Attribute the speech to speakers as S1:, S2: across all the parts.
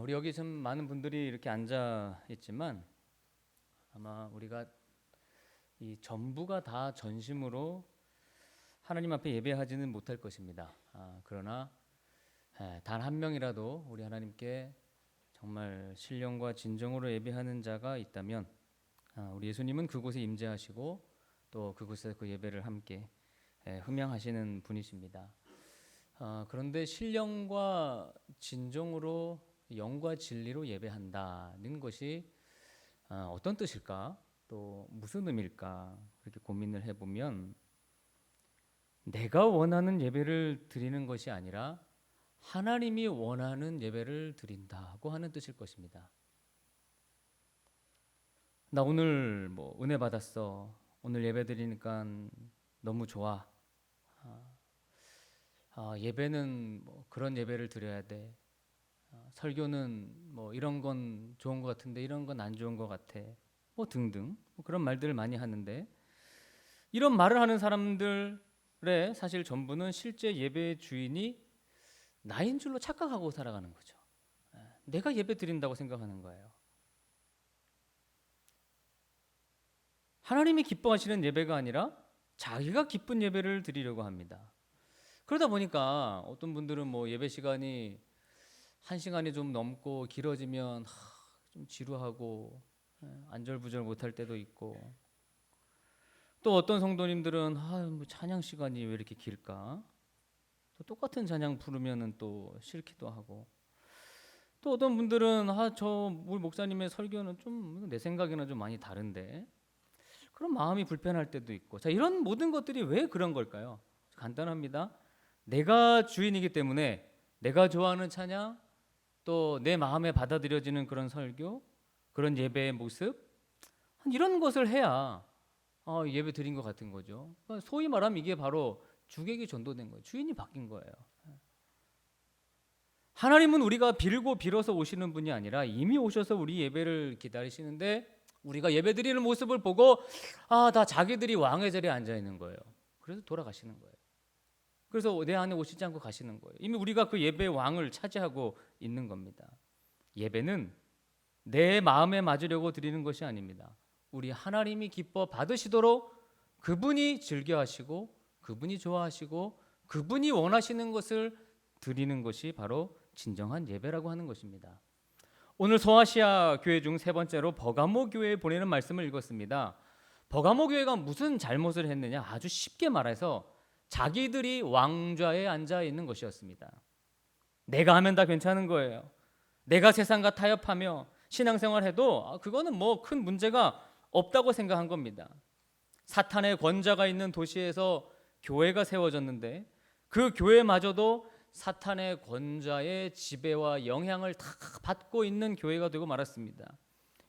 S1: 우리 여기 좀 많은 분들이 이렇게 앉아 있지만 아마 우리가 이 전부가 다 전심으로 하나님 앞에 예배하지는 못할 것입니다. 그러나 단 한 명이라도 우리 하나님께 정말 신령과 진정으로 예배하는 자가 있다면 우리 예수님은 그곳에 임재하시고 또 그곳에서 그 예배를 함께 흠양하시는 분이십니다. 그런데 신령과 진정으로 영과 진리로 예배한다는 것이 어떤 뜻일까? 또 무슨 의미일까? 그렇게 고민을 해보면 내가 원하는 예배를 드리는 것이 아니라 하나님이 원하는 예배를 드린다고 하는 뜻일 것입니다. 나 오늘 은혜 받았어. 오늘 예배 드리니까 너무 좋아. 예배는 그런 예배를 드려야 돼. 설교는 이런 건 좋은 것 같은데 이런 건 안 좋은 것 같아. 등등 그런 말들을 많이 하는데 이런 말을 하는 사람들의 사실 전부는 실제 예배의 주인이 나인 줄로 착각하고 살아가는 거죠. 내가 예배 드린다고 생각하는 거예요. 하나님이 기뻐하시는 예배가 아니라 자기가 기쁜 예배를 드리려고 합니다. 그러다 보니까 어떤 분들은 예배 시간이 1시간이 좀 넘고 길어지면 좀 지루하고 안절부절 못할 때도 있고, 또 어떤 성도님들은 찬양 시간이 왜 이렇게 길까? 또 똑같은 찬양 부르면은 또 싫기도 하고, 또 어떤 분들은 우리 목사님의 설교는 좀 내 생각에는 좀 많이 다른데, 그런 마음이 불편할 때도 있고. 자, 이런 모든 것들이 왜 그런 걸까요? 간단합니다. 내가 주인이기 때문에 내가 좋아하는 찬양, 또 내 마음에 받아들여지는 그런 설교, 그런 예배의 모습, 이런 것을 해야 예배 드린 것 같은 거죠. 소위 말하면 이게 바로 주객이 전도된 거예요. 주인이 바뀐 거예요. 하나님은 우리가 빌고 빌어서 오시는 분이 아니라 이미 오셔서 우리 예배를 기다리시는데, 우리가 예배 드리는 모습을 보고 다 자기들이 왕의 자리에 앉아 있는 거예요. 그래서 돌아가시는 거예요. 그래서 내 안에 오시지 않고 가시는 거예요. 이미 우리가 그 예배의 왕을 차지하고 있는 겁니다. 예배는 내 마음에 맞으려고 드리는 것이 아닙니다. 우리 하나님이 기뻐 받으시도록 그분이 즐겨하시고 그분이 좋아하시고 그분이 원하시는 것을 드리는 것이 바로 진정한 예배라고 하는 것입니다. 오늘 소아시아 교회 중 세 번째로 버가모 교회에 보내는 말씀을 읽었습니다. 버가모 교회가 무슨 잘못을 했느냐? 아주 쉽게 말해서 자기들이 왕좌에 앉아 있는 것이었습니다. 내가 하면 다 괜찮은 거예요. 내가 세상과 타협하며 신앙생활해도 그거는 큰 문제가 없다고 생각한 겁니다. 사탄의 권자가 있는 도시에서 교회가 세워졌는데 그 교회마저도 사탄의 권자의 지배와 영향을 다 받고 있는 교회가 되고 말았습니다.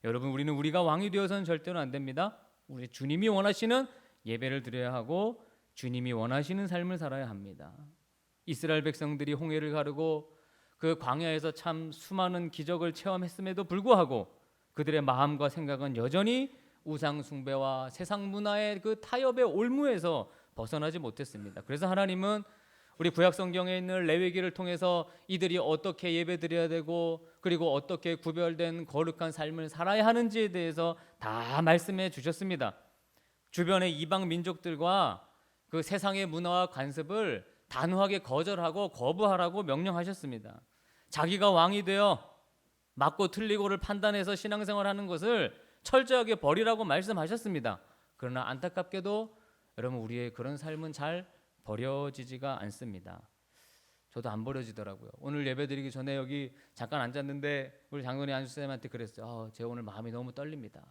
S1: 여러분, 우리가 왕이 되어서는 절대로 안 됩니다. 우리 주님이 원하시는 예배를 드려야 하고 주님이 원하시는 삶을 살아야 합니다. 이스라엘 백성들이 홍해를 가르고 그 광야에서 참 수많은 기적을 체험했음에도 불구하고 그들의 마음과 생각은 여전히 우상 숭배와 세상 문화의 그 타협의 올무에서 벗어나지 못했습니다. 그래서 하나님은 우리 구약 성경에 있는 레위기를 통해서 이들이 어떻게 예배드려야 되고 그리고 어떻게 구별된 거룩한 삶을 살아야 하는지에 대해서 다 말씀해 주셨습니다. 주변의 이방 민족들과 그 세상의 문화와 관습을 단호하게 거절하고 거부하라고 명령하셨습니다. 자기가 왕이 되어 맞고 틀리고를 판단해서 신앙생활하는 것을 철저하게 버리라고 말씀하셨습니다. 그러나 안타깝게도 여러분, 우리의 그런 삶은 잘 버려지지가 않습니다. 저도 안 버려지더라고요. 오늘 예배드리기 전에 여기 잠깐 앉았는데 우리 장로님 안수쌤한테 그랬어요. 제가 오늘 마음이 너무 떨립니다.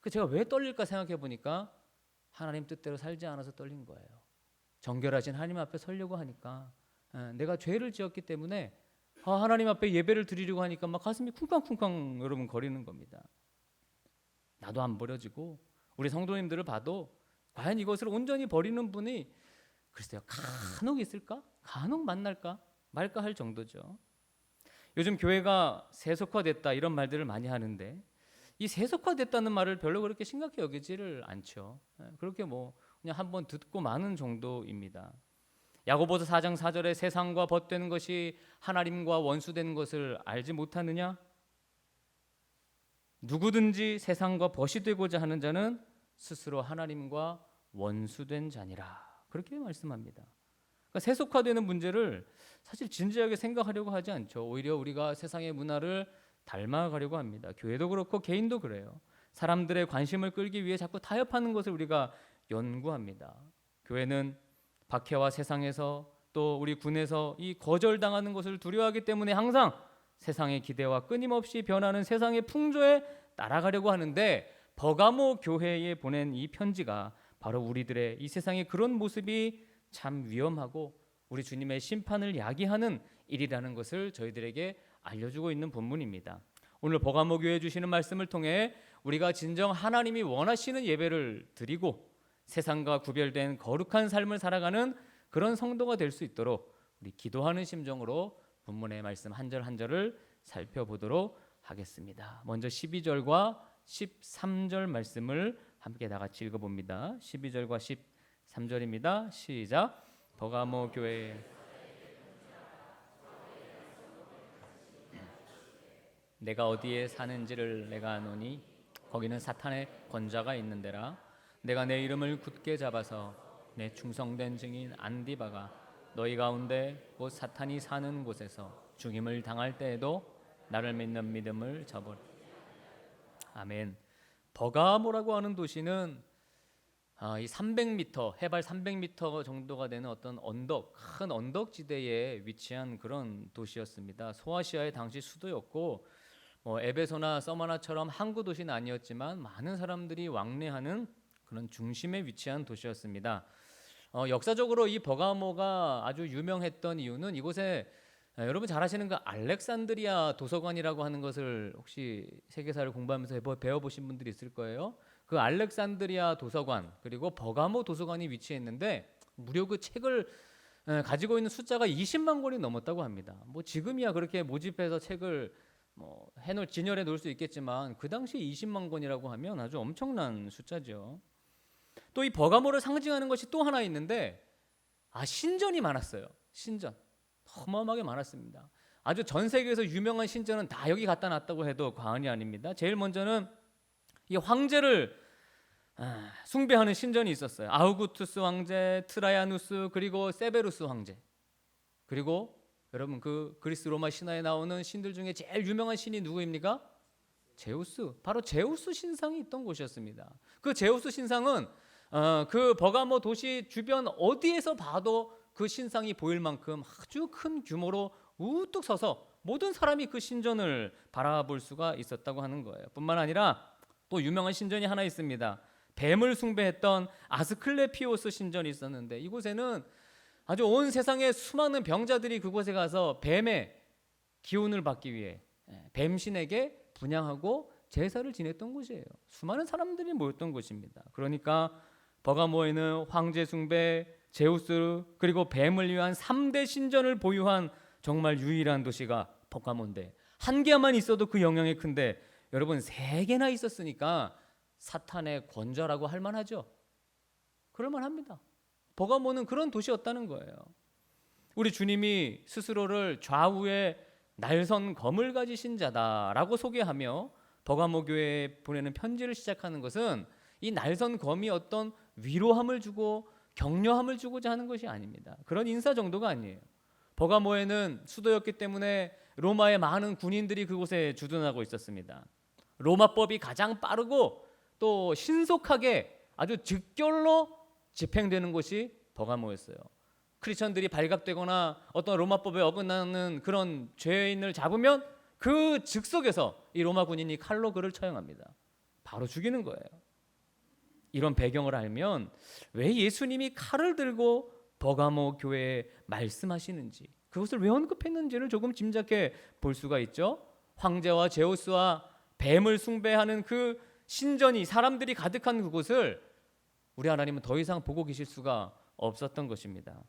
S1: 제가 왜 떨릴까 생각해 보니까 하나님 뜻대로 살지 않아서 떨린 거예요. 정결하신 하나님 앞에 서려고 하니까 내가 죄를 지었기 때문에 하나님 앞에 예배를 드리려고 하니까 막 가슴이 쿵쾅쿵쾅 여러분 거리는 겁니다. 나도 안 버려지고 우리 성도님들을 봐도 과연 이것을 온전히 버리는 분이 글쎄요, 간혹 있을까? 간혹 만날까? 말까 할 정도죠. 요즘 교회가 세속화됐다 이런 말들을 많이 하는데 이 세속화됐다는 말을 별로 그렇게 심각히 여기지를 않죠. 그렇게 그냥 한번 듣고 마는 정도입니다. 야고보서 4장 4절에 세상과 벗되는 것이 하나님과 원수되는 것을 알지 못하느냐? 누구든지 세상과 벗이 되고자 하는 자는 스스로 하나님과 원수된 자니라. 그렇게 말씀합니다. 그러니까 세속화되는 문제를 사실 진지하게 생각하려고 하지 않죠. 오히려 우리가 세상의 문화를 닮아가려고 합니다. 교회도 그렇고 개인도 그래요. 사람들의 관심을 끌기 위해 자꾸 타협하는 것을 우리가 연구합니다. 교회는 박해와 세상에서 또 우리 군에서 이 거절당하는 것을 두려워하기 때문에 항상 세상의 기대와 끊임없이 변하는 세상의 풍조에 따라가려고 하는데, 버가모 교회에 보낸 이 편지가 바로 우리들의 이 세상의 그런 모습이 참 위험하고 우리 주님의 심판을 야기하는 일이라는 것을 저희들에게 알려주고 있는 본문입니다. 오늘 버가모 교회에 주시는 말씀을 통해 우리가 진정 하나님이 원하시는 예배를 드리고 세상과 구별된 거룩한 삶을 살아가는 그런 성도가 될 수 있도록 우리 기도하는 심정으로 본문의 말씀 한 절 한 절을 살펴보도록 하겠습니다. 먼저 12절과 13절 말씀을 함께 다 같이 읽어봅니다. 12절과 13절입니다. 시작. 버가모 교회 내가 어디에 사는지를 내가 아노니 거기는 사탄의 권자가 있는 데라. 내가 내 이름을 굳게 잡아서 내 충성된 증인 안디바가 너희 가운데 곧 사탄이 사는 곳에서 죽임을 당할 때에도 나를 믿는 믿음을 저버리. 아멘. 버가모라고 하는 도시는 이 300m, 해발 300m 정도가 되는 어떤 언덕, 큰 언덕지대에 위치한 그런 도시였습니다. 소아시아의 당시 수도였고 에베소나 서머나처럼 항구 도시는 아니었지만 많은 사람들이 왕래하는 그런 중심에 위치한 도시였습니다. 역사적으로 이 버가모가 아주 유명했던 이유는 이곳에 여러분 잘 아시는 그 알렉산드리아 도서관이라고 하는 것을 혹시 세계사를 공부하면서 배워보신 분들이 있을 거예요. 그 알렉산드리아 도서관 그리고 버가모 도서관이 위치했는데 무려 그 책을 가지고 있는 숫자가 20만 권이 넘었다고 합니다. 뭐 지금이야 그렇게 모집해서 책을 진열해 놓을 수 있겠지만 그 당시 20만 권이라고 하면 아주 엄청난 숫자죠. 또 이 버가모를 상징하는 것이 또 하나 있는데 신전이 많았어요. 신전 어마어마하게 많았습니다. 아주 전 세계에서 유명한 신전은 다 여기 갖다 놨다고 해도 과언이 아닙니다. 제일 먼저는 이 황제를 숭배하는 신전이 있었어요. 아우구투스 황제, 트라야누스, 그리고 세베루스 황제. 그리고 여러분 그 그리스 로마 신화에 나오는 신들 중에 제일 유명한 신이 누구입니까? 제우스. 바로 제우스 신상이 있던 곳이었습니다. 그 제우스 신상은 그 버가모 도시 주변 어디에서 봐도 그 신상이 보일 만큼 아주 큰 규모로 우뚝 서서 모든 사람이 그 신전을 바라볼 수가 있었다고 하는 거예요. 뿐만 아니라 또 유명한 신전이 하나 있습니다. 뱀을 숭배했던 아스클레피오스 신전이 있었는데 이곳에는 아주 온 세상의 수많은 병자들이 그곳에 가서 뱀의 기운을 받기 위해 뱀신에게 분향하고 제사를 지냈던 곳이에요. 수많은 사람들이 모였던 곳입니다. 그러니까 버가모에는 황제 숭배, 제우스 그리고 뱀을 위한 3대 신전을 보유한 정말 유일한 도시가 버가모인데 한 개만 있어도 그 영향이 큰데 여러분 3개나 있었으니까 사탄의 권좌라고 할 만하죠. 그럴 만합니다. 버가모는 그런 도시였다는 거예요. 우리 주님이 스스로를 좌우에 날선 검을 가지신 자다라고 소개하며 버가모 교회에 보내는 편지를 시작하는 것은 이 날선 검이 어떤 위로함을 주고 격려함을 주고자 하는 것이 아닙니다. 그런 인사 정도가 아니에요. 버가모에는 수도였기 때문에 로마의 많은 군인들이 그곳에 주둔하고 있었습니다. 로마법이 가장 빠르고 또 신속하게 아주 즉결로 집행되는 곳이 버가모였어요. 크리스천들이 발각되거나 어떤 로마법에 어긋나는 그런 죄인을 잡으면 그 즉석에서 이 로마 군인이 칼로 그를 처형합니다. 바로 죽이는 거예요. 이런 배경을 알면 왜 예수님이 칼을 들고 버가모 교회에 말씀하시는지, 그것을 왜 언급했는지를 조금 짐작해 볼 수가 있죠. 황제와 제우스와 뱀을 숭배하는 그 신전이 사람들이 가득한 그곳을 우리 하나님은 더 이상 보고 계실 수가 없었던 것입니다.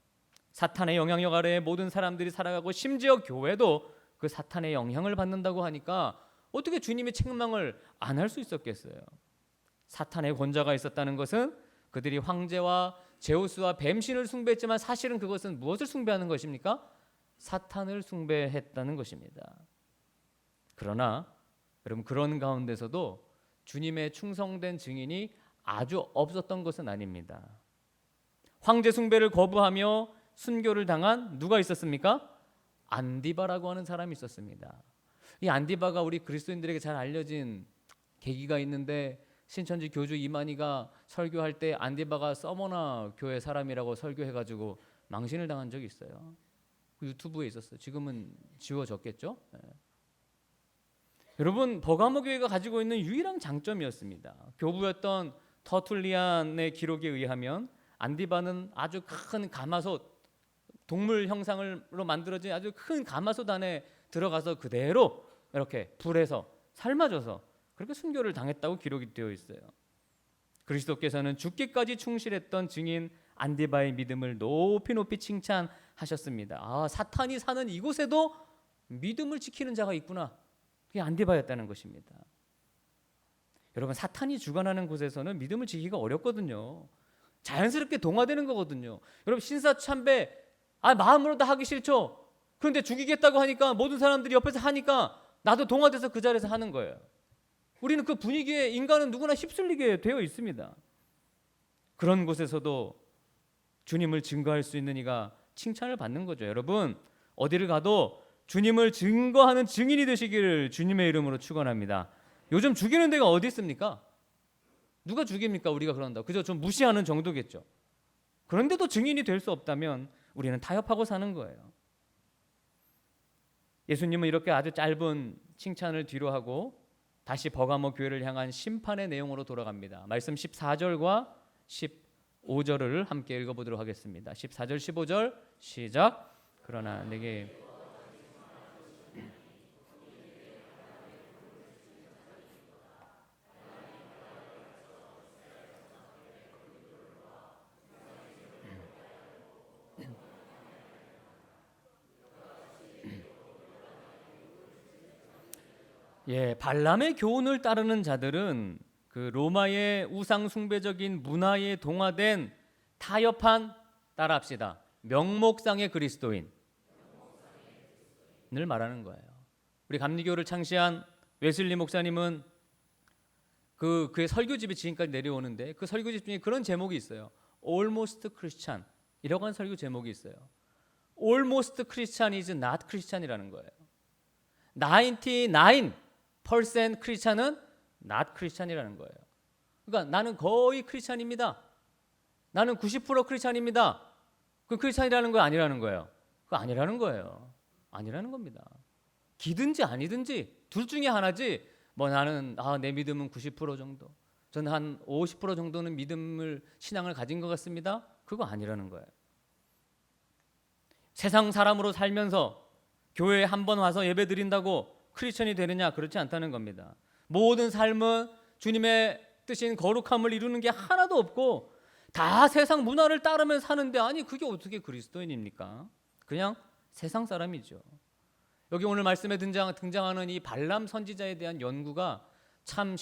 S1: 사탄의 영향력 아래에 모든 사람들이 살아가고 심지어 교회도 그 사탄의 영향을 받는다고 하니까 어떻게 주님의 책망을 안 할 수 있었겠어요. 사탄의 권좌가 있었다는 것은 그들이 황제와 제우스와 뱀신을 숭배했지만 사실은 그것은 무엇을 숭배하는 것입니까? 사탄을 숭배했다는 것입니다. 그러나 여러분, 그런 가운데서도 주님의 충성된 증인이 아주 없었던 것은 아닙니다. 황제 숭배를 거부하며 순교를 당한 누가 있었습니까? 안디바라고 하는 사람이 있었습니다. 이 안디바가 우리 그리스도인들에게 잘 알려진 계기가 있는데, 신천지 교주 이만희가 설교할 때 안디바가 서머나 교회 사람이라고 설교해가지고 망신을 당한 적이 있어요. 그 유튜브에 있었어요. 지금은 지워졌겠죠? 네. 여러분, 버가모 교회가 가지고 있는 유일한 장점이었습니다. 교부였던 터툴리안의 기록에 의하면 안디바는 아주 큰 가마솥, 동물 형상으로 만들어진 아주 큰 가마솥 안에 들어가서 그대로 이렇게 불에서 삶아져서 그렇게 순교를 당했다고 기록이 되어 있어요. 그리스도께서는 죽기까지 충실했던 증인 안디바의 믿음을 높이 높이 칭찬하셨습니다. 아, 사탄이 사는 이곳에도 믿음을 지키는 자가 있구나. 그게 안디바였다는 것입니다. 여러분, 사탄이 주관하는 곳에서는 믿음을 지키기가 어렵거든요. 자연스럽게 동화되는 거거든요. 여러분, 신사참배 마음으로 다 하기 싫죠. 그런데 죽이겠다고 하니까 모든 사람들이 옆에서 하니까 나도 동화돼서 그 자리에서 하는 거예요. 우리는 그 분위기에 인간은 누구나 휩쓸리게 되어 있습니다. 그런 곳에서도 주님을 증거할 수 있는 이가 칭찬을 받는 거죠. 여러분, 어디를 가도 주님을 증거하는 증인이 되시기를 주님의 이름으로 축원합니다. 요즘 죽이는 데가 어디 있습니까? 누가 죽입니까? 우리가 그런다. 그저 좀 무시하는 정도겠죠. 그런데도 증인이 될 수 없다면 우리는 타협하고 사는 거예요. 예수님은 이렇게 아주 짧은 칭찬을 뒤로 하고 다시 버가모 교회를 향한 심판의 내용으로 돌아갑니다. 말씀 14절과 15절을 함께 읽어보도록 하겠습니다. 14절 15절 시작. 그러나 내게 발람의 교훈을 따르는 자들은 그 로마의 우상 숭배적인 문화에 동화된 타협한, 따라합시다, 명목상의 그리스도인을 말하는 거예요. 우리 감리교를 창시한 웨슬리 목사님은 그의 설교집이 지금까지 내려오는데 그 설교집 중에 그런 제목이 있어요. Almost Christian 이라고 하는 설교 제목이 있어요. Almost Christian is not Christian이라는 거예요. 99% 크리스찬은 not 크리스찬이라는 거예요. 그러니까 나는 거의 크리스찬입니다. 나는 90% 크리스찬입니다. 그 크리스찬이라는 거 아니라는 거예요. 그거 아니라는 거예요. 아니라는 겁니다. 기든지 아니든지 둘 중에 하나지. 뭐 나는 내 믿음은 90% 정도. 저는 한 50% 정도는 신앙을 가진 것 같습니다. 그거 아니라는 거예요. 세상 사람으로 살면서 교회에 한 번 와서 예배 드린다고 크리스천이 되느냐? 그렇지 않다는 겁니다. 모든 삶은 주님의 뜻인 거룩함을 이루는 게 하나도 없고 다 세상 문화를 따르면 사는데, 아니 그게 어떻게 그리스도인입니까? 그냥 세상 사람이죠. 여기 오늘 말씀에 등장하는 이 발람 선지자에 대한 연구가 참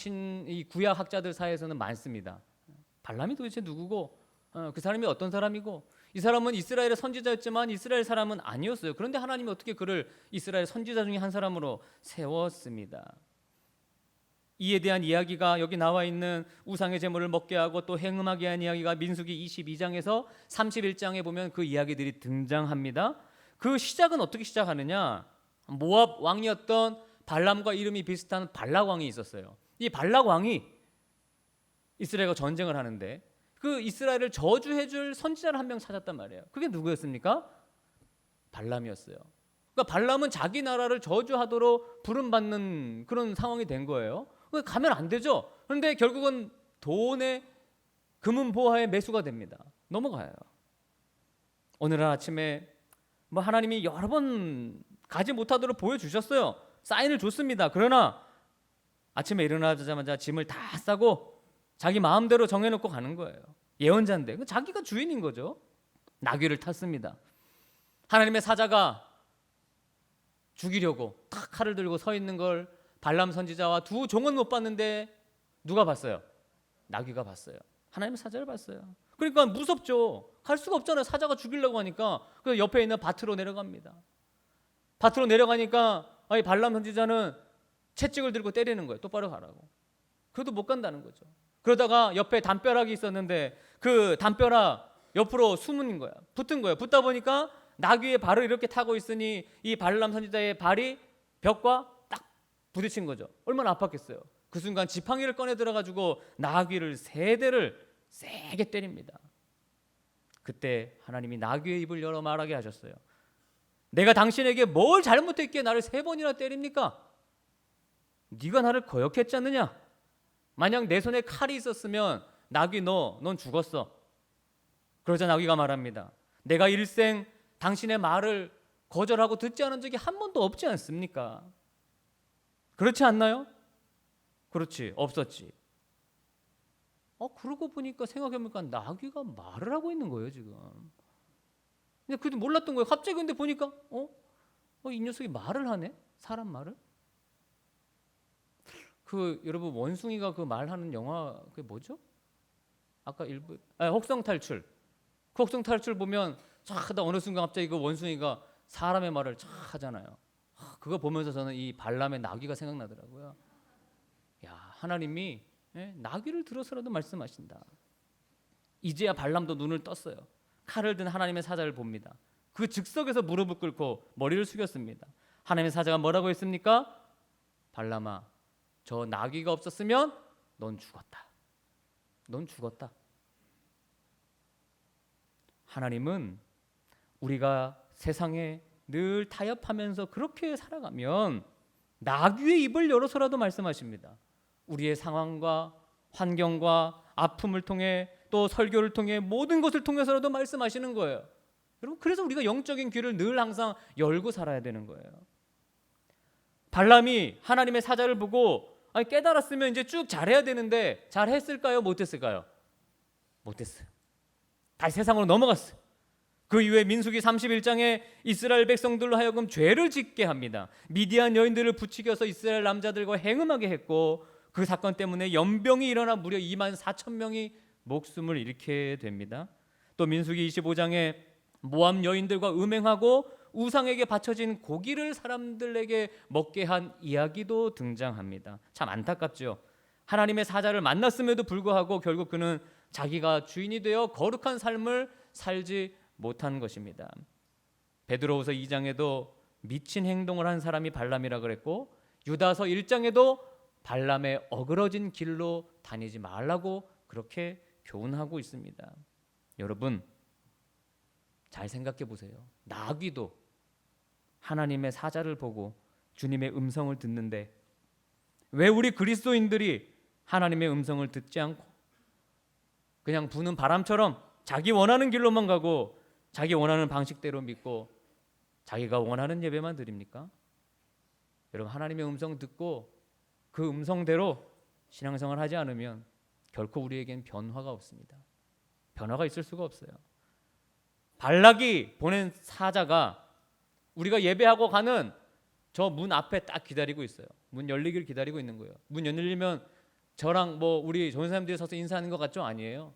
S1: 이 구약 학자들 사이에서는 많습니다. 발람이 도대체 누구고, 그 사람이 어떤 사람이고, 이 사람은 이스라엘의 선지자였지만 이스라엘 사람은 아니었어요. 그런데 하나님이 어떻게 그를 이스라엘 선지자 중에 한 사람으로 세웠습니다. 이에 대한 이야기가 여기 나와 있는 우상의 제물을 먹게 하고 또 행음하게 한 이야기가 민수기 22장에서 31장에 보면 그 이야기들이 등장합니다. 그 시작은 어떻게 시작하느냐? 모압 왕이었던 발람과 이름이 비슷한 발락 왕이 있었어요. 이 발락 왕이 이스라엘과 전쟁을 하는데 그 이스라엘을 저주해줄 선지자를 한 명 찾았단 말이에요. 그게 누구였습니까? 발람이었어요. 그러니까 발람은 자기 나라를 저주하도록 부름받는 그런 상황이 된 거예요. 가면 안 되죠. 그런데 결국은 돈의 금은보화의 매수가 됩니다. 넘어가요. 오늘 아침에 하나님이 여러 번 가지 못하도록 보여주셨어요. 사인을 줬습니다. 그러나 아침에 일어나자마자 짐을 다 싸고 자기 마음대로 정해놓고 가는 거예요. 예언자인데 자기가 주인인 거죠. 나귀를 탔습니다. 하나님의 사자가 죽이려고 탁 칼을 들고 서 있는 걸 발람 선지자와 두 종은 못 봤는데 누가 봤어요? 나귀가 봤어요. 하나님의 사자를 봤어요. 그러니까 무섭죠. 갈 수가 없잖아요. 사자가 죽이려고 하니까. 그래서 옆에 있는 밭으로 내려갑니다. 밭으로 내려가니까 아이 발람 선지자는 채찍을 들고 때리는 거예요. 똑바로 가라고. 그래도 못 간다는 거죠. 그러다가 옆에 담벼락이 있었는데 그 담벼락 옆으로 숨은 거야. 붙은 거예요. 붙다 보니까 나귀의 발을 이렇게 타고 있으니 이 발람 선지자의 발이 벽과 딱 부딪힌 거죠. 얼마나 아팠겠어요. 그 순간 지팡이를 꺼내 들어가지고 나귀를 3대를 세게 때립니다. 그때 하나님이 나귀의 입을 열어 말하게 하셨어요. 내가 당신에게 뭘 잘못했기에 나를 3번이나 때립니까? 네가 나를 거역했지 않느냐? 만약 내 손에 칼이 있었으면 나귀 넌 죽었어. 그러자 나귀가 말합니다. 내가 일생 당신의 말을 거절하고 듣지 않은 적이 한 번도 없지 않습니까? 그렇지 않나요? 그렇지, 없었지. 그러고 보니까 생각해보니까 나귀가 말을 하고 있는 거예요 지금. 근데 그래도 몰랐던 거예요. 갑자기 근데 보니까 이 녀석이 말을 하네? 사람 말을? 여러분 원숭이가 그 말하는 영화 그게 뭐죠? 아까 일부 혹성탈출. 그 혹성탈출 보면 하다 어느 순간 갑자기 그 원숭이가 사람의 말을 하잖아요. 그거 보면서 저는 이 발람의 나귀가 생각나더라고요. 야, 하나님이 나귀를 들어서라도 말씀하신다. 이제야 발람도 눈을 떴어요. 칼을 든 하나님의 사자를 봅니다. 그 즉석에서 무릎을 꿇고 머리를 숙였습니다. 하나님의 사자가 뭐라고 했습니까? 발람아, 저 나귀가 없었으면 넌 죽었다. 넌 죽었다. 하나님은 우리가 세상에 늘 타협하면서 그렇게 살아가면 나귀의 입을 열어서라도 말씀하십니다. 우리의 상황과 환경과 아픔을 통해 또 설교를 통해 모든 것을 통해서라도 말씀하시는 거예요. 여러분, 그래서 우리가 영적인 귀를 늘 항상 열고 살아야 되는 거예요. 발람이 하나님의 사자를 보고 깨달았으면 이제 쭉 잘해야 되는데 잘했을까요? 못했을까요? 못했어요. 다시 세상으로 넘어갔어요. 그 이후에 민수기 31장에 이스라엘 백성들로 하여금 죄를 짓게 합니다. 미디안 여인들을 부추겨서 이스라엘 남자들과 행음하게 했고 그 사건 때문에 연병이 일어나 무려 24,000명이 목숨을 잃게 됩니다. 또 민수기 25장에 모압 여인들과 음행하고 우상에게 바쳐진 고기를 사람들에게 먹게 한 이야기도 등장합니다. 참 안타깝죠. 하나님의 사자를 만났음에도 불구하고 결국 그는 자기가 주인이 되어 거룩한 삶을 살지 못한 것입니다. 베드로후서 2장에도 미친 행동을 한 사람이 발람이라 그랬고 유다서 1장에도 발람의 어그러진 길로 다니지 말라고 그렇게 교훈하고 있습니다. 여러분, 잘 생각해 보세요. 나귀도 하나님의 사자를 보고 주님의 음성을 듣는데 왜 우리 그리스도인들이 하나님의 음성을 듣지 않고 그냥 부는 바람처럼 자기 원하는 길로만 가고 자기 원하는 방식대로 믿고 자기가 원하는 예배만 드립니까? 여러분, 하나님의 음성 듣고 그 음성대로 신앙생활 하지 않으면 결코 우리에겐 변화가 없습니다. 변화가 있을 수가 없어요. 발락이 보낸 사자가 우리가 예배하고 가는 저 문 앞에 딱 기다리고 있어요. 문 열리길 기다리고 있는 거예요. 문 열리면 저랑 우리 좋은 사람들이 서서 인사하는 것 같죠? 아니에요.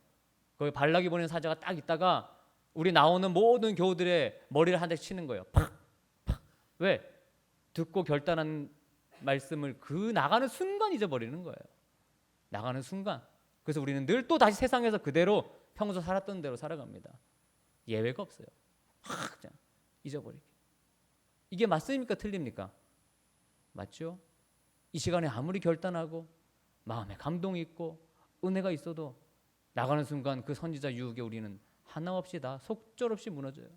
S1: 거기 발락이 보낸 사자가 딱 있다가 우리 나오는 모든 교우들의 머리를 한 대 치는 거예요. 팍! 팍! 왜? 듣고 결단한 말씀을 그 나가는 순간 잊어버리는 거예요. 나가는 순간. 그래서 우리는 늘 또 다시 세상에서 그대로 평소 살았던 대로 살아갑니다. 예외가 없어요. 그냥 잊어버리게. 이게 맞습니까? 틀립니까? 맞죠? 이 시간에 아무리 결단하고 마음에 감동이 있고 은혜가 있어도 나가는 순간 그 선지자 유혹에 우리는 하나 없이 다 속절없이 무너져요.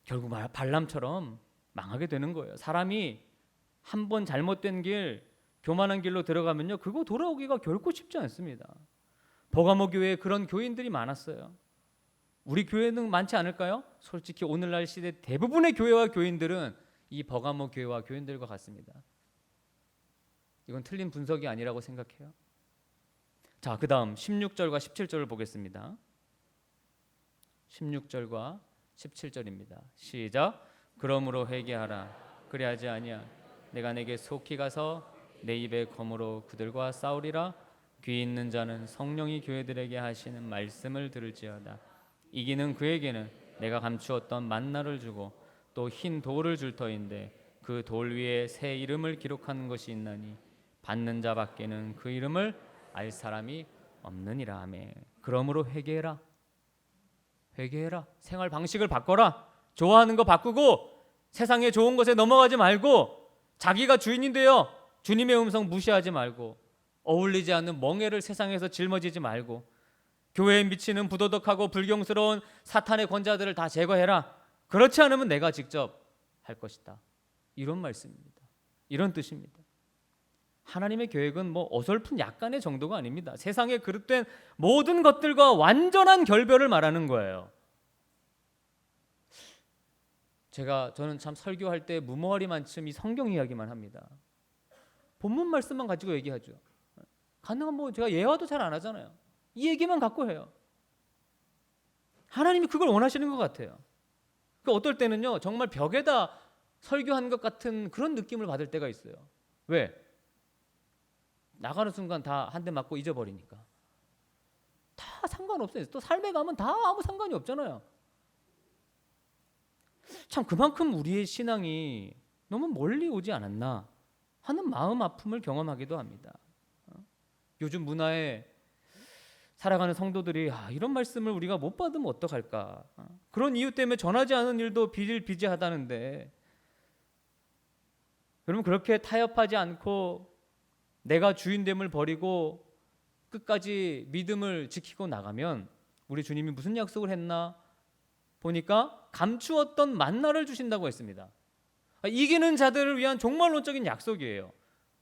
S1: 결국 발람처럼 망하게 되는 거예요. 사람이 한 번 잘못된 길, 교만한 길로 들어가면요, 그거 돌아오기가 결코 쉽지 않습니다. 버가모 교회에 그런 교인들이 많았어요. 우리 교회는 많지 않을까요? 솔직히 오늘날 시대 대부분의 교회와 교인들은 이 버가모 교회와 교인들과 같습니다. 이건 틀린 분석이 아니라고 생각해요. 자, 그 다음 16절과 17절을 보겠습니다. 16절과 17절입니다. 시작. 그러므로 회개하라. 그리하지 아니하 내가 내게 속히 가서 내 입의 검으로 그들과 싸우리라. 귀 있는 자는 성령이 교회들에게 하시는 말씀을 들을지어다. 이기는 그에게는 내가 감추었던 만나를 주고 또 흰 돌을 줄 터인데 그 돌 위에 새 이름을 기록하는 것이 있나니 받는 자 밖에는 그 이름을 알 사람이 없느니라. 아멘. 그러므로 회개해라. 회개해라. 생활 방식을 바꿔라. 좋아하는 거 바꾸고 세상의 좋은 것에 넘어가지 말고 자기가 주인이 되어 주님의 음성 무시하지 말고 어울리지 않는 멍에를 세상에서 짊어지지 말고 교회에 미치는 부도덕하고 불경스러운 사탄의 권자들을 다 제거해라. 그렇지 않으면 내가 직접 할 것이다. 이런 말씀입니다. 이런 뜻입니다. 하나님의 계획은 뭐 어설픈 약간의 정도가 아닙니다. 세상에 그릇된 모든 것들과 완전한 결별을 말하는 거예요. 저는 참 설교할 때 무머리만큼 이 성경 이야기만 합니다. 본문 말씀만 가지고 얘기하죠. 가능한 뭐 제가 예화도 잘 안 하잖아요. 이 얘기만 갖고 해요. 하나님이 그걸 원하시는 것 같아요. 그 어떨 때는요 정말 벽에다 설교한 것 같은 그런 느낌을 받을 때가 있어요. 왜? 나가는 순간 다 한 대 맞고 잊어버리니까. 다 상관없어요. 또 삶에 가면 다 아무 상관이 없잖아요. 참 그만큼 우리의 신앙이 너무 멀리 오지 않았나 하는 마음 아픔을 경험하기도 합니다. 요즘 문화에 살아가는 성도들이 이런 말씀을 우리가 못 받으면 어떡할까. 그런 이유 때문에 전하지 않은 일도 비일비재하다는데 여러분 그렇게 타협하지 않고 내가 주인됨을 버리고 끝까지 믿음을 지키고 나가면 우리 주님이 무슨 약속을 했나 보니까 감추었던 만나를 주신다고 했습니다. 이기는 자들을 위한 종말론적인 약속이에요.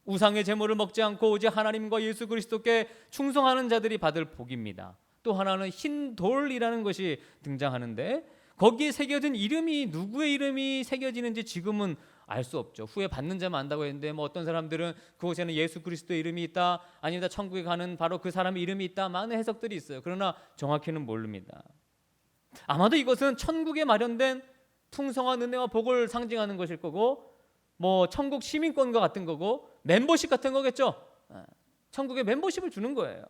S1: 우상의 제물을 먹지 않고 오직 하나님과 예수 그리스도께 충성하는 자들이 받을 복입니다. 또 하나는 흰 돌이라는 것이 등장하는데 거기에 새겨진 이름이 누구의 이름이 새겨지는지 지금은 알 수 없죠. 후에 받는 자만 안다고 했는데 뭐 어떤 사람들은 그곳에는 예수 그리스도의 이름이 있다, 아니다 천국에 가는 바로 그 사람의 이름이 있다, 많은 해석들이 있어요. 그러나 정확히는 모릅니다. 아마도 이것은 천국에 마련된 풍성한 은혜와 복을 상징하는 것일 거고 뭐 천국 시민권과 같은 거고 멤버십 같은 거겠죠. 천국에 멤버십을 주는 거예요.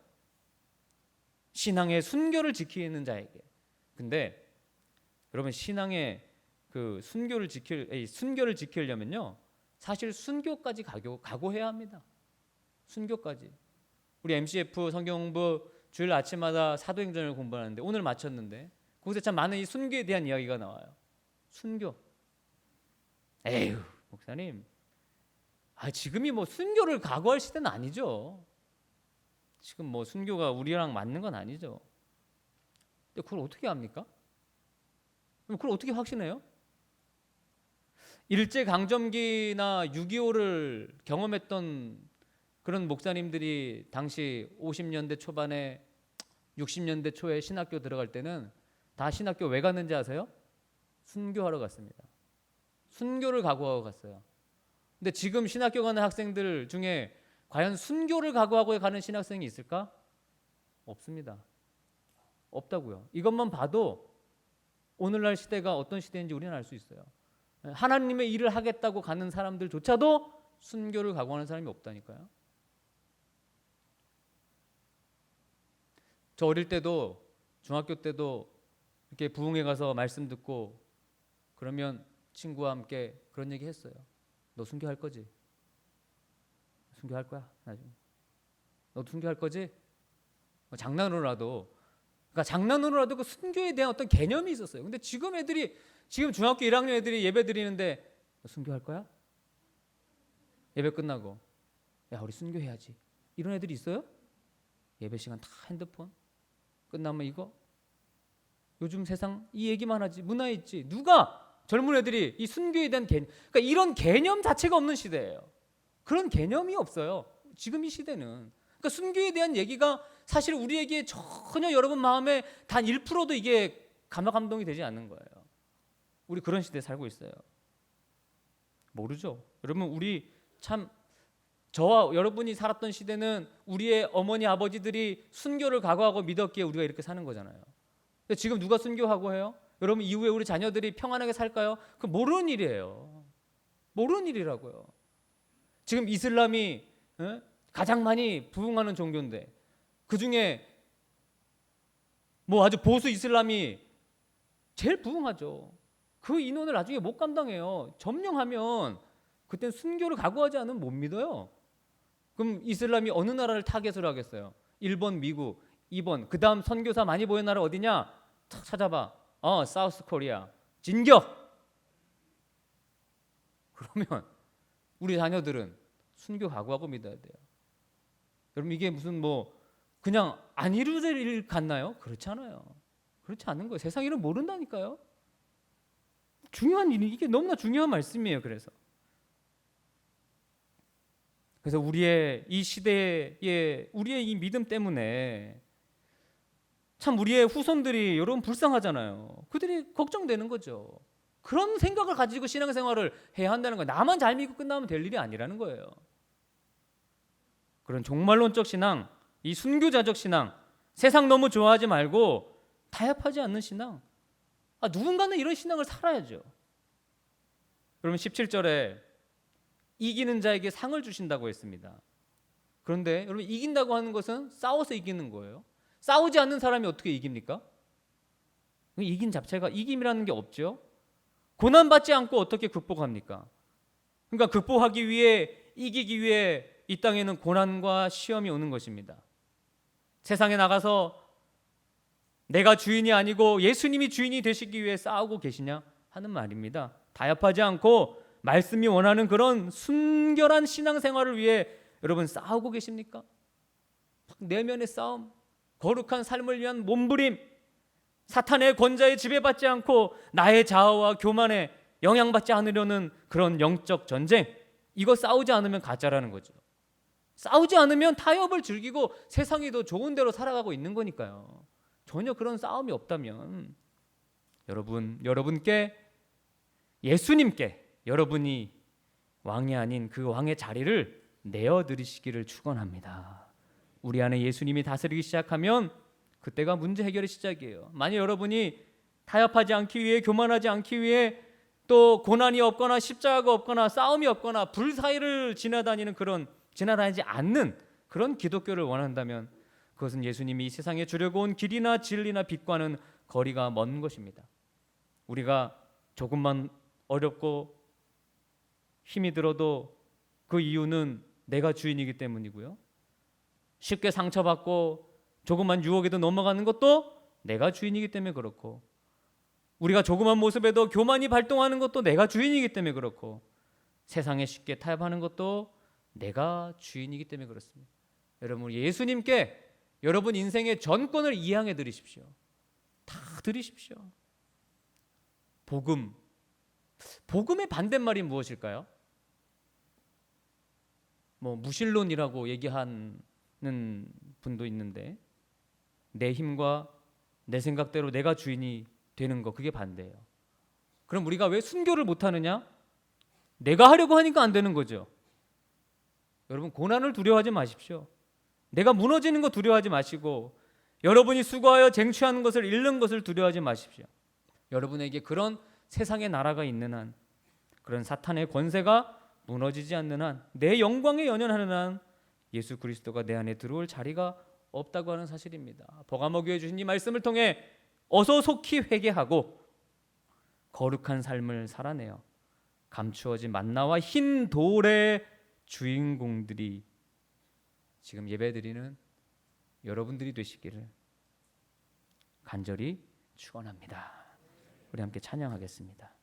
S1: 신앙의 순교를 지키는 자에게. 근데 여러분 신앙의 그 순교를 지키려면요 사실 순교까지 각오해야 합니다. 순교까지. 우리 MCF 성경 공부 주일 아침마다 사도행전을 공부하는데 오늘 마쳤는데 거기서 참 많은 이 순교에 대한 이야기가 나와요. 순교. 에휴 목사님, 지금이 뭐 순교를 각오할 시대는 아니죠. 지금 뭐 순교가 우리랑 맞는 건 아니죠. 근데 그걸 어떻게 합니까? 그걸 어떻게 확신해요? 일제강점기나 6.25를 경험했던 그런 목사님들이 당시 50년대 초반에 60년대 초에 신학교 들어갈 때는 다 신학교 왜 갔는지 아세요? 순교하러 갔습니다. 순교를 각오하고 갔어요. 근데 지금 신학교 가는 학생들 중에 과연 순교를 각오하고 가는 신학생이 있을까? 없습니다. 없다고요. 이것만 봐도 오늘날 시대가 어떤 시대인지 우리는 알 수 있어요. 하나님의 일을 하겠다고 가는 사람들조차도 순교를 각오하는 사람이 없다니까요. 저 어릴 때도 중학교 때도 이렇게 부흥회 가서 말씀 듣고 그러면 친구와 함께 그런 얘기 했어요. 너 순교할 거지? 순교할 거야 나중에. 너도 순교할 거지? 장난으로라도 그 순교에 대한 어떤 개념이 있었어요. 근데 지금 중학교 1학년 애들이 예배 드리는데 너 순교할 거야? 예배 끝나고 야 우리 순교해야지. 이런 애들이 있어요? 예배 시간 다 핸드폰 끝나면 이거 요즘 세상 이 얘기만 하지. 문화에 있지. 누가 젊은 애들이 이 순교에 대한 개념, 그러니까 이런 개념 자체가 없는 시대예요. 그런 개념이 없어요. 지금 이 시대는. 그러니까 순교에 대한 얘기가 사실 우리에게 전혀 여러분 마음에 단 1%도 이게 감동이 되지 않는 거예요. 우리 그런 시대에 살고 있어요. 모르죠. 여러분 우리 참 저와 여러분이 살았던 시대는 우리의 어머니 아버지들이 순교를 각오하고 믿었기에 우리가 이렇게 사는 거잖아요. 근데 지금 누가 순교하고 해요? 여러분 이후에 우리 자녀들이 평안하게 살까요? 그 모르는 일이에요. 모르는 일이라고요. 지금 이슬람이 가장 많이 부흥하는 종교인데 그 중에 뭐 아주 보수 이슬람이 제일 부흥하죠. 그 인원을 나중에 못 감당해요. 점령하면 그땐 순교를 각오하지 않으면 못 믿어요. 그럼 이슬람이 어느 나라를 타겟으로 하겠어요? 1번 미국, 2번 그 다음 선교사 많이 보이는 나라 어디냐? 탁 찾아봐. 사우스 코리아. 진격. 그러면 우리 자녀들은 순교 각오하고 믿어야 돼요. 여러분 이게 무슨 뭐 그냥 안 이루어질 일 같나요? 그렇지 않아요. 그렇지 않은 거예요. 세상 일은 모른다니까요. 중요한 일이 이게 너무나 중요한 말씀이에요. 그래서 우리의 이 시대에 우리의 이 믿음 때문에 참 우리의 후손들이 여러분 불쌍하잖아요. 그들이 걱정되는 거죠. 그런 생각을 가지고 신앙생활을 해야 한다는 거예요. 나만 잘 믿고 끝나면 될 일이 아니라는 거예요. 그런 종말론적 신앙, 이 순교자적 신앙, 세상 너무 좋아하지 말고 타협하지 않는 신앙. 누군가는 이런 신앙을 살아야죠. 여러분 17절에 이기는 자에게 상을 주신다고 했습니다. 그런데 여러분 이긴다고 하는 것은 싸워서 이기는 거예요. 싸우지 않는 사람이 어떻게 이깁니까? 이긴 자체가 이김이라는 게 없죠. 고난받지 않고 어떻게 극복합니까? 그러니까 극복하기 위해 이기기 위해 이 땅에는 고난과 시험이 오는 것입니다. 세상에 나가서 내가 주인이 아니고 예수님이 주인이 되시기 위해 싸우고 계시냐 하는 말입니다. 타협하지 않고 말씀이 원하는 그런 순결한 신앙생활을 위해 여러분 싸우고 계십니까? 내면의 싸움, 거룩한 삶을 위한 몸부림, 사탄의 권자에 지배받지 않고 나의 자아와 교만에 영향받지 않으려는 그런 영적 전쟁, 이거 싸우지 않으면 가짜라는 거죠. 싸우지 않으면 타협을 즐기고 세상이 더 좋은 대로 살아가고 있는 거니까요. 전혀 그런 싸움이 없다면 여러분께 예수님께 여러분이 왕이 아닌 그 왕의 자리를 내어드리시기를 축원합니다. 우리 안에 예수님이 다스리기 시작하면 그때가 문제 해결의 시작이에요. 만약 여러분이 타협하지 않기 위해, 교만하지 않기 위해, 또 고난이 없거나 십자가가 없거나 싸움이 없거나 불사이를 지나다니지 않는 그런 기독교를 원한다면 그것은 예수님이 이 세상에 주려고 온 길이나 진리나 빛과는 거리가 먼 것입니다. 우리가 조금만 어렵고 힘이 들어도 그 이유는 내가 주인이기 때문이고요. 쉽게 상처받고 조그만 유혹에도 넘어가는 것도 내가 주인이기 때문에 그렇고, 우리가 조그만 모습에도 교만이 발동하는 것도 내가 주인이기 때문에 그렇고, 세상에 쉽게 타협하는 것도 내가 주인이기 때문에 그렇습니다. 여러분 예수님께 여러분 인생의 전권을 이양해 드리십시오. 다 드리십시오. 복음의 반대말이 무엇일까요? 무신론이라고 얘기하는 분도 있는데, 내 힘과 내 생각대로 내가 주인이 되는 거, 그게 반대예요. 그럼 우리가 왜 순교를 못하느냐? 내가 하려고 하니까 안 되는 거죠. 여러분 고난을 두려워하지 마십시오. 내가 무너지는 거 두려워하지 마시고, 여러분이 수고하여 쟁취하는 것을 잃는 것을 두려워하지 마십시오. 여러분에게 그런 세상의 나라가 있는 한, 그런 사탄의 권세가 무너지지 않는 한, 내 영광에 연연하는 한 예수 그리스도가 내 안에 들어올 자리가 없다고 하는 사실입니다. 버가모 교회 주신 이 말씀을 통해 어서 속히 회개하고 거룩한 삶을 살아내어 감추어진 만나와 흰 돌의 주인공들이 지금 예배드리는 여러분들이 되시기를 간절히 축원합니다. 우리 함께 찬양하겠습니다.